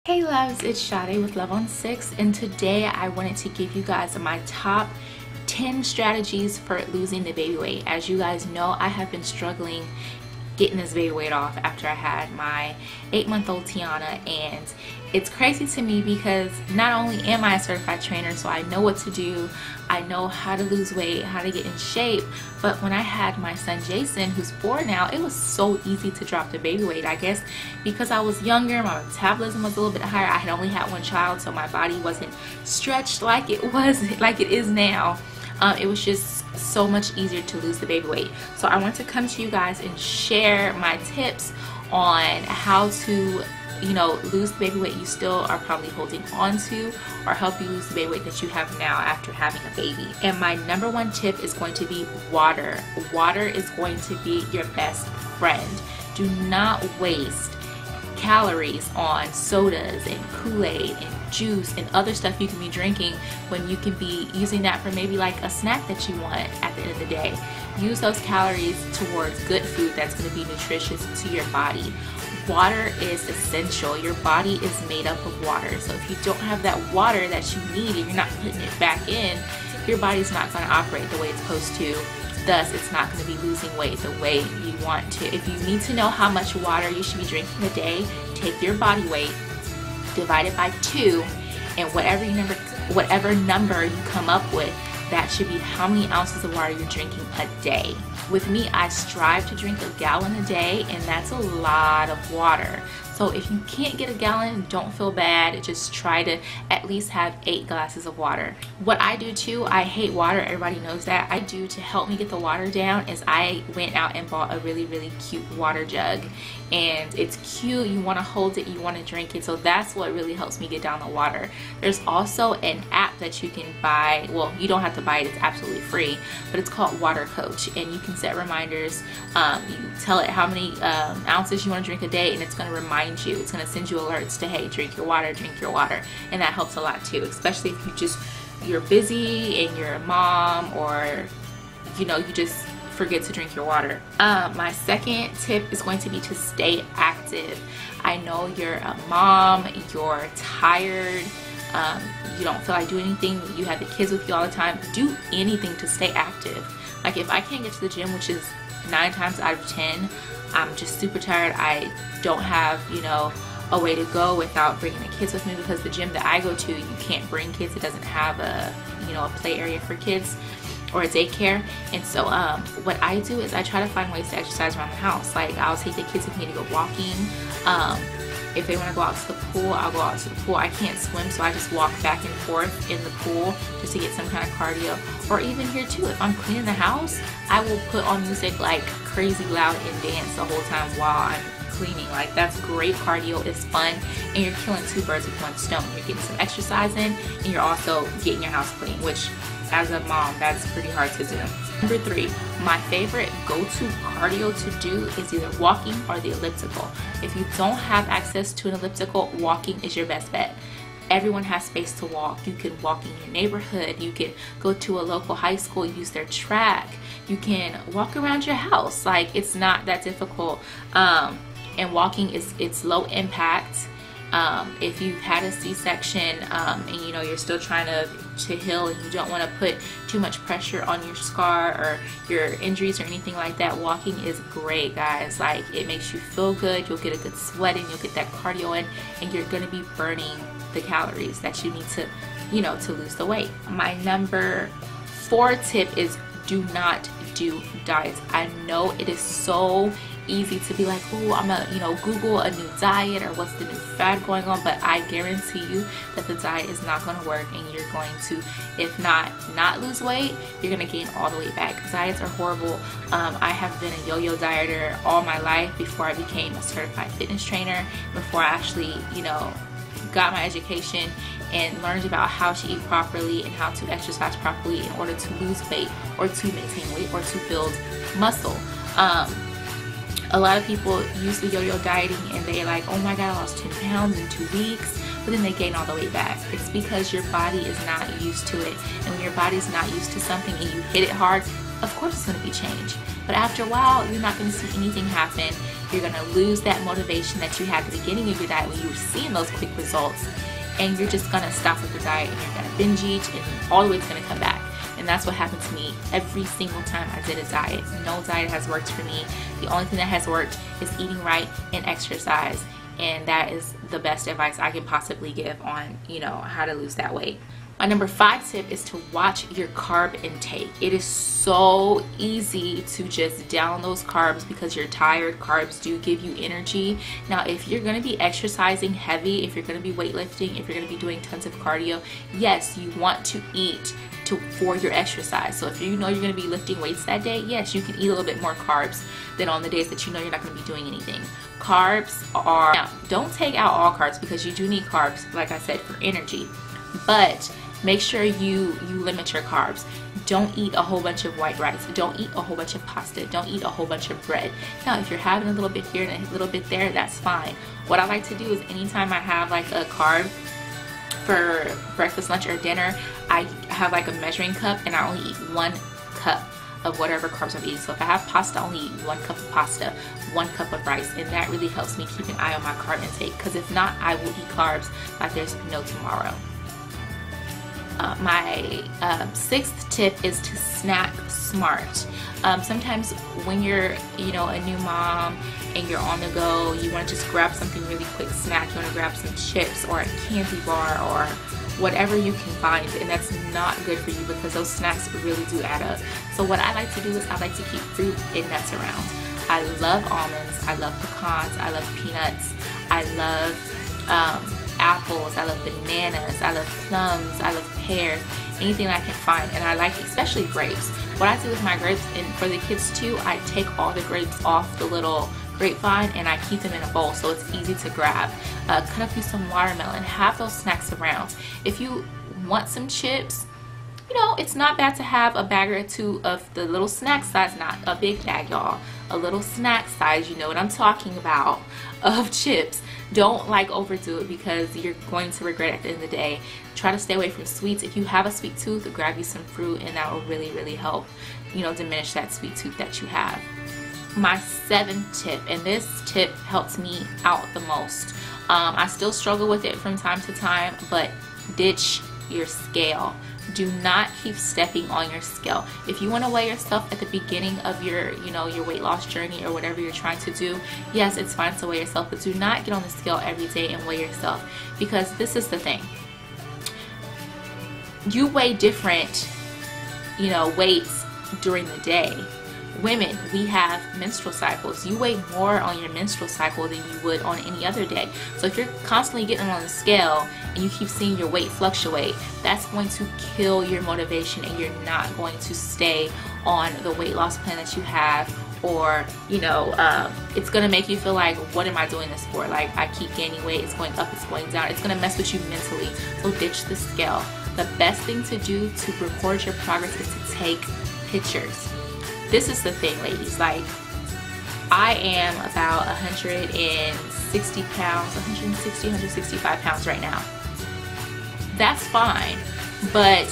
Hey loves, it's Sade with Love on 6, and today I wanted to give you guys my top 10 strategies for losing the baby weight. As you guys know, I have been struggling getting this baby weight off after I had my 8-month-old Tiana, and it's crazy to me because not only am I a certified trainer, so I know what to do, I know how to lose weight, how to get in shape, but when I had my son Jason, who's 4 now, it was so easy to drop the baby weight. I guess because I was younger, my metabolism was a little bit higher. I had only had one child, so my body wasn't stretched like it is now. It was just so much easier to lose the baby weight. So I want to come to you guys and share my tips on how to lose the baby weight you still are probably holding on to, or help you lose the baby weight that you have now after having a baby. And my number one tip is going to be water. Water is going to be your best friend. Do not waste calories on sodas and Kool-Aid and juice and other stuff you can be drinking when you can be using that for maybe like a snack that you want at the end of the day. Use those calories towards good food that's going to be nutritious to your body. Water is essential. Your body is made up of water. So if you don't have that water that you need and you're not putting it back in, your body's not going to operate the way it's supposed to. Thus, it's not going to be losing weight the way you want to. If you need to know how much water you should be drinking a day, take your body weight, divide it by 2, and whatever number you come up with, that should be how many ounces of water you're drinking a day. With me, I strive to drink a gallon a day, and that's a lot of water. So if you can't get a gallon, don't feel bad. Just try to at least have 8 glasses of water. What I do too, I hate water, everybody knows that. I do to help me get the water down is I went out and bought a really cute water jug. And it's cute, you want to hold it, you want to drink it, so that's what really helps me get down the water. There's also an app that you can buy. Well, you don't have to buy it, it's absolutely free, but it's called Water Coach, and you can set reminders. You tell it how many ounces you want to drink a day, and it's going to remind you. It's going to send you alerts to, hey, drink your water, and that helps a lot too, especially if you're busy and you're a mom, or you just forget to drink your water. My second tip is going to be to stay active. I know you're a mom, you're tired, you don't feel like doing anything, you have the kids with you all the time. Do anything to stay active. Like if I can't get to the gym, which is 9 times out of 10, I'm just super tired, I don't have a way to go without bringing the kids with me, because the gym that I go to, you can't bring kids. It doesn't have a a play area for kids or a daycare. And so what I do is I try to find ways to exercise around the house. Like I'll take the kids with me to go walking. If they want to go out to the pool, I'll go out to the pool. I can't swim, so I just walk back and forth in the pool just to get some kind of cardio. Or even here too, if I'm cleaning the house, I will put on music like crazy loud and dance the whole time while I'm cleaning. Like that's great cardio, it's fun, and you're killing 2 birds with 1 stone. You're getting some exercise in, and you're also getting your house clean, which as a mom, that's pretty hard to do. Number 3, my favorite go-to cardio to do is either walking or the elliptical. If you don't have access to an elliptical, walking is your best bet. Everyone has space to walk. You can walk in your neighborhood, you can go to a local high school, use their track, you can walk around your house. Like it's not that difficult. And walking it's low impact. If you've had a C-section and you're still trying to heal, and you don't want to put too much pressure on your scar or your injuries or anything like that, walking is great, guys. Like it makes you feel good, you'll get a good sweat in, you'll get that cardio in, and you're going to be burning the calories that you need to to lose the weight. My number 4 tip is do not do diets. I know it is so easy to be like, oh, I'm gonna Google a new diet or what's the new fad going on, but I guarantee you that the diet is not going to work, and you're going to, if not lose weight, you're going to gain all the way back. Diets are horrible. I have been a yo-yo dieter all my life before I became a certified fitness trainer, before I actually got my education and learned about how to eat properly and how to exercise properly in order to lose weight or to maintain weight or to build muscle. A lot of people use the yo-yo dieting and they're like, oh my god, I lost 10 pounds in 2 weeks, but then they gain all the way back. It's because your body is not used to it, and when your body's not used to something and you hit it hard, of course it's going to be change. But after a while, you're not going to see anything happen, You're gonna lose that motivation that you had at the beginning of your diet when you were seeing those quick results, and you're just gonna stop with the diet and you're gonna binge eat, and all the weight's gonna come back. And that's what happened to me every single time I did a diet. No diet has worked for me. The only thing that has worked is eating right and exercise. And that is the best advice I can possibly give on, you know, how to lose that weight. My number 5 tip is to watch your carb intake. It is so easy to just down those carbs because you're tired. Carbs do give you energy. Now, if you're gonna be exercising heavy, if you're gonna be weightlifting, if you're gonna be doing tons of cardio, yes, you want to eat for your exercise. So if you know you're gonna be lifting weights that day, yes, you can eat a little bit more carbs than on the days that you know you're not gonna be doing anything. Carbs are, now, don't take out all carbs because you do need carbs, like I said, for energy. But make sure you limit your carbs. Don't eat a whole bunch of white rice. Don't eat a whole bunch of pasta. Don't eat a whole bunch of bread. Now, if you're having a little bit here and a little bit there, that's fine. What I like to do is anytime I have like a carb for breakfast, lunch, or dinner, I have like a measuring cup and I only eat 1 cup of whatever carbs I'm eating. So if I have pasta, I only eat 1 cup of pasta, 1 cup of rice, and that really helps me keep an eye on my carb intake, because if not, I will eat carbs like there's no tomorrow. My 6th tip is to snack smart. Sometimes when you're, you know, a new mom and you're on the go, you want to just grab something really quick snack. You want to grab some chips or a candy bar or whatever you can find, and that's not good for you because those snacks really do add up. So what I like to do is I like to keep fruit and nuts around. I love almonds, I love pecans, I love peanuts, I love apples, I love bananas, I love plums, I love pears, anything that I can find. And I like especially grapes. What I do with my grapes, and for the kids too, I take all the grapes off the little grapevine and I keep them in a bowl so it's easy to grab. Cut up you some watermelon, have those snacks around. If you want some chips, you know, it's not bad to have a bag or 2 of the little snack size, not a big bag, y'all, a little snack size, you know what I'm talking about, of chips. Don't like overdo it because you're going to regret it at the end of the day. Try to stay away from sweets. If you have a sweet tooth, grab you some fruit, and that will really, really help, you know, diminish that sweet tooth that you have. My 7th tip, and this tip helps me out the most. I still struggle with it from time to time, but ditch your scale. Do not keep stepping on your scale. If you want to weigh yourself at the beginning of your, you know, your weight loss journey or whatever you're trying to do, yes, it's fine to weigh yourself, but do not get on the scale every day and weigh yourself, because this is the thing. You weigh different, you know, weights during the day. Women, we have menstrual cycles. You weigh more on your menstrual cycle than you would on any other day. So if you're constantly getting on the scale and you keep seeing your weight fluctuate, that's going to kill your motivation, and you're not going to stay on the weight loss plan that you have. Or, you know, it's going to make you feel like, what am I doing this for? Like, I keep gaining weight, it's going up, it's going down. It's going to mess with you mentally. So ditch the scale. The best thing to do to record your progress is to take pictures. This is the thing, ladies, like, I am about 160 pounds, 160, 165 pounds right now. That's fine, but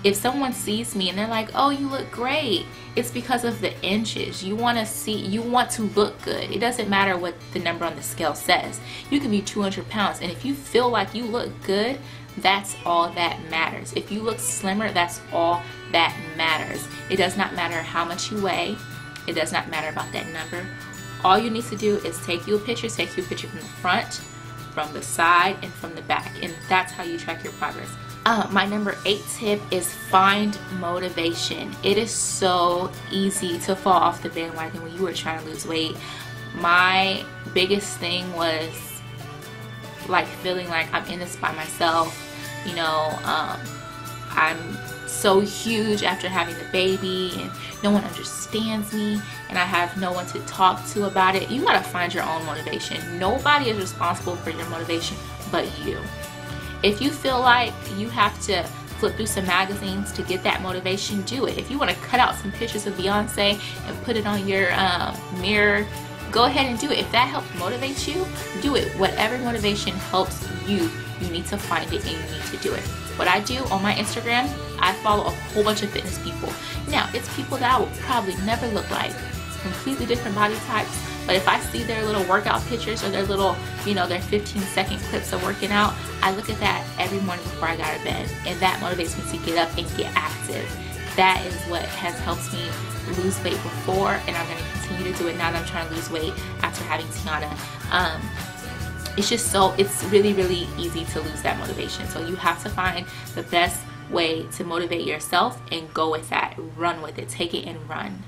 if someone sees me and they're like, oh, you look great, it's because of the inches. You want to look good. It doesn't matter what the number on the scale says. You can be 200 pounds, and if you feel like you look good, that's all that matters. If you look slimmer, that's all that matters. It does not matter how much you weigh. It does not matter about that number. All you need to do is take you a picture from the front, from the side, and from the back, and that's how you track your progress. My number 8 tip is find motivation. It is so easy to fall off the bandwagon when you are trying to lose weight. My biggest thing was like feeling like I'm in this by myself. You know, I'm so huge after having the baby and no one understands me and I have no one to talk to about it. You gotta find your own motivation. Nobody is responsible for your motivation but you. If you feel like you have to flip through some magazines to get that motivation, do it. If you want to cut out some pictures of Beyonce and put it on your mirror, go ahead and do it. If that helps motivate you, do it. Whatever motivation helps you, you need to find it and you need to do it. What I do on my Instagram, I follow a whole bunch of fitness people. Now, it's people that I will probably never look like, completely different body types, But if I see their little workout pictures or their little, you know, their 15-second clips of working out, I look at that every morning before I go to bed, and that motivates me to get up and get active. That is what has helped me lose weight before, and I'm going to continue to do it now that I'm trying to lose weight after having Tiana. It's really, really easy to lose that motivation. So you have to find the best way to motivate yourself and go with that. Run with it. Take it and run.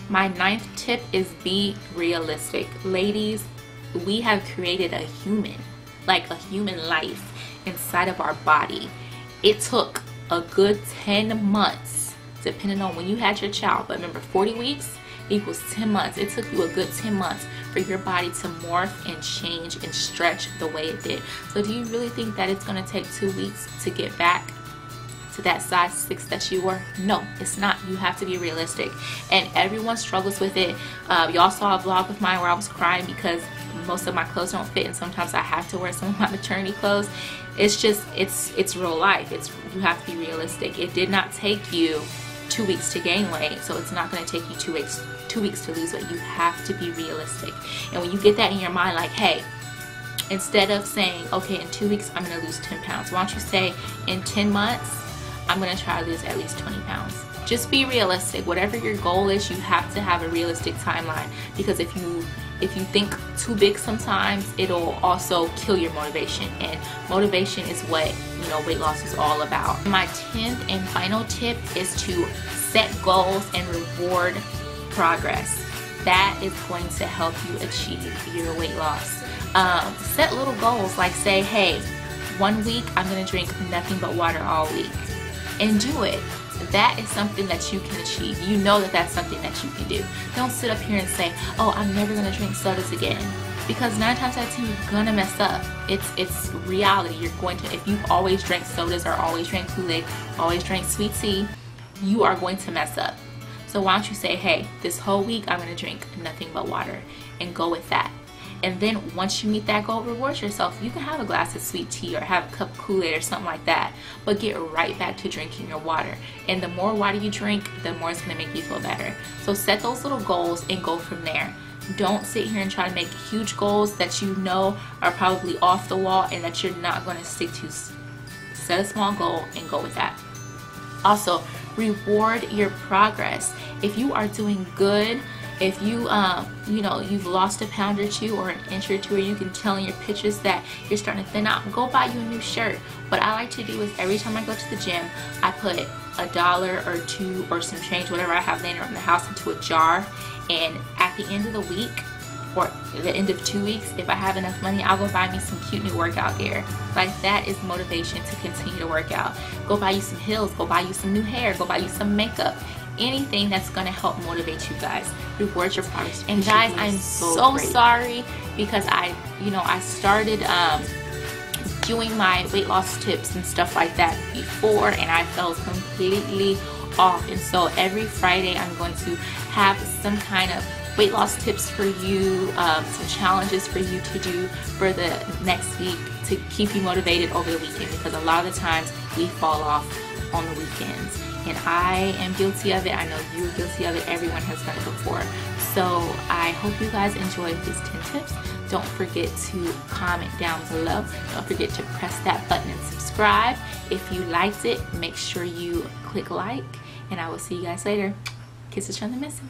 My 9th tip is be realistic. Ladies, we have created a human, like a human life inside of our body. It took a good 10 months, depending on when you had your child. But remember, 40 weeks equals 10 months. It took you a good 10 months for your body to morph and change and stretch the way it did. So do you really think that it's going to take 2 weeks to get back to that size 6 that you were? No, it's not. You have to be realistic, and everyone struggles with it. Y'all saw a vlog of mine where I was crying because most of my clothes don't fit, and sometimes I have to wear some of my maternity clothes. It's just, it's real life. You have to be realistic. It did not take you 2 weeks to gain weight, so it's not going to take you 2 weeks to lose weight. You have to be realistic. And when you get that in your mind, like, hey, instead of saying, okay, in 2 weeks I'm going to lose 10 pounds, why don't you say, in 10 months I'm going to try to lose at least 20 pounds. Just be realistic. Whatever your goal is, you have to have a realistic timeline, because if you think too big sometimes, it'll also kill your motivation, and motivation is what, you know, weight loss is all about. My 10th and final tip is to set goals and reward progress. That is going to help you achieve your weight loss. Set little goals, like say, hey, 1 week I'm going to drink nothing but water all week, and do it. That is something that you can achieve. You know that that's something that you can do. Don't sit up here and say, oh, I'm never going to drink sodas again, because 9 times out of 10 you're going to mess up. It's reality. You're going to, if you've always drank sodas or always drank Kool-Aid, always drank sweet tea, you are going to mess up. So why don't you say, hey, this whole week I'm going to drink nothing but water, and go with that. And then once you meet that goal, reward yourself. You can have a glass of sweet tea or have a cup of Kool-Aid or something like that, but get right back to drinking your water. And the more water you drink, the more it's going to make you feel better. So set those little goals and go from there. Don't sit here and try to make huge goals that you know are probably off the wall and that you're not going to stick to. Set a small goal and go with that. Also, reward your progress. If you are doing good, if you you know, you've lost a pound or two or an inch or two, or you can tell in your pictures that you're starting to thin out, go buy you a new shirt. What I like to do is every time I go to the gym, I put $1 or $2 or some change, whatever I have laying around the house, into a jar, and at the end of the week or the end of 2 weeks, if I have enough money, I'll go buy me some cute new workout gear. Like, that is motivation to continue to work out. Go buy you some heels, go buy you some new hair, go buy you some makeup. Anything that's going to help motivate you guys. Reward your progress. And guys, I'm so sorry, because I started doing my weight loss tips and stuff like that before, and I fell completely off. And so every Friday I'm going to have some kind of weight loss tips for you, some challenges for you to do for the next week to keep you motivated over the weekend, because a lot of the times we fall off on the weekends. And I am guilty of it. I know you're guilty of it. Everyone has done it before. So I hope you guys enjoyed these 10 tips. Don't forget to comment down below. Don't forget to press that button and subscribe. If you liked it, make sure you click like. And I will see you guys later. Kisses from the missus.